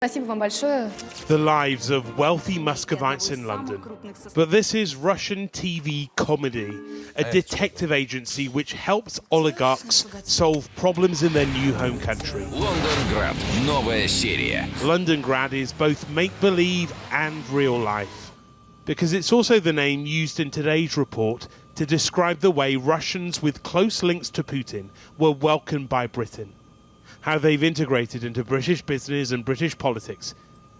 The lives of wealthy Muscovites in London. But this is Russian TV Comedy, a detective agency which helps oligarchs solve problems in their new home country. Londongrad, новая серия. Londongrad is both make-believe and real life, because it's also the name used in today's report to describe the way Russians with close links to Putin were welcomed by Britain, how they've integrated into British business and British politics,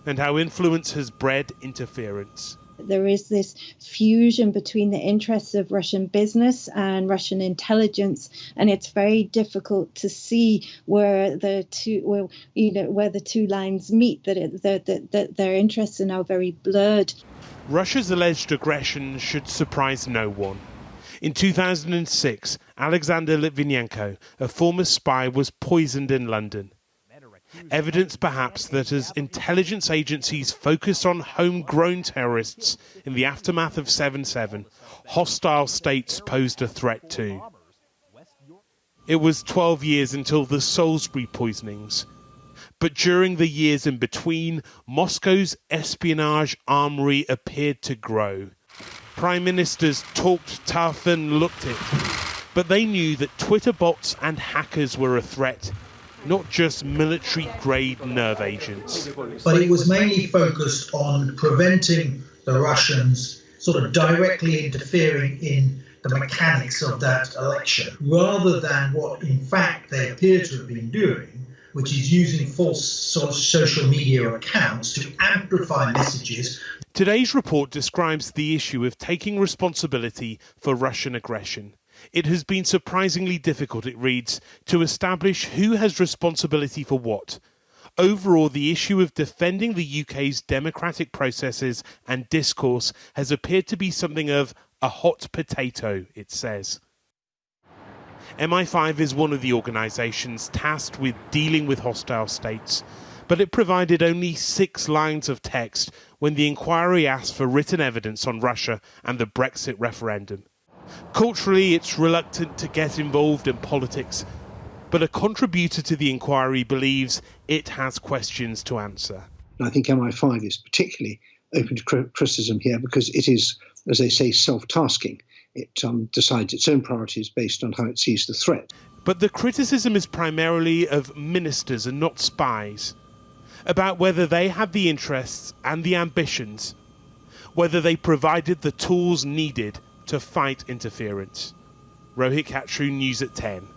and how influence has bred interference. There is this fusion between the interests of Russian business and Russian intelligence, and it's very difficult to see where the two lines meet. That their interests are now very blurred. Russia's alleged aggression should surprise no one. In 2006, Alexander Litvinenko, a former spy, was poisoned in London. Evidence perhaps that as intelligence agencies focused on homegrown terrorists in the aftermath of 7/7, hostile states posed a threat too. It was 12 years until the Salisbury poisonings. But during the years in between, Moscow's espionage armory appeared to grow. Prime ministers talked tough and looked it, but they knew that Twitter bots and hackers were a threat, not just military-grade nerve agents. But it was mainly focused on preventing the Russians sort of directly interfering in the mechanics of that election, rather than what in fact they appear to have been doing, which is using false social media accounts to amplify messages. Today's report describes the issue of taking responsibility for Russian aggression. It has been surprisingly difficult, it reads, to establish who has responsibility for what. Overall, the issue of defending the UK's democratic processes and discourse has appeared to be something of a hot potato, it says. MI5 is one of the organisations tasked with dealing with hostile states, but it provided only 6 lines of text when the inquiry asked for written evidence on Russia and the Brexit referendum. Culturally, it's reluctant to get involved in politics, but a contributor to the inquiry believes it has questions to answer. I think MI5 is particularly open to criticism here because it is, as they say, self-tasking. It decides its own priorities based on how it sees the threat. But the criticism is primarily of ministers and not spies, about whether they had the interests and the ambitions, whether they provided the tools needed to fight interference. Rohit Khatru, News at 10.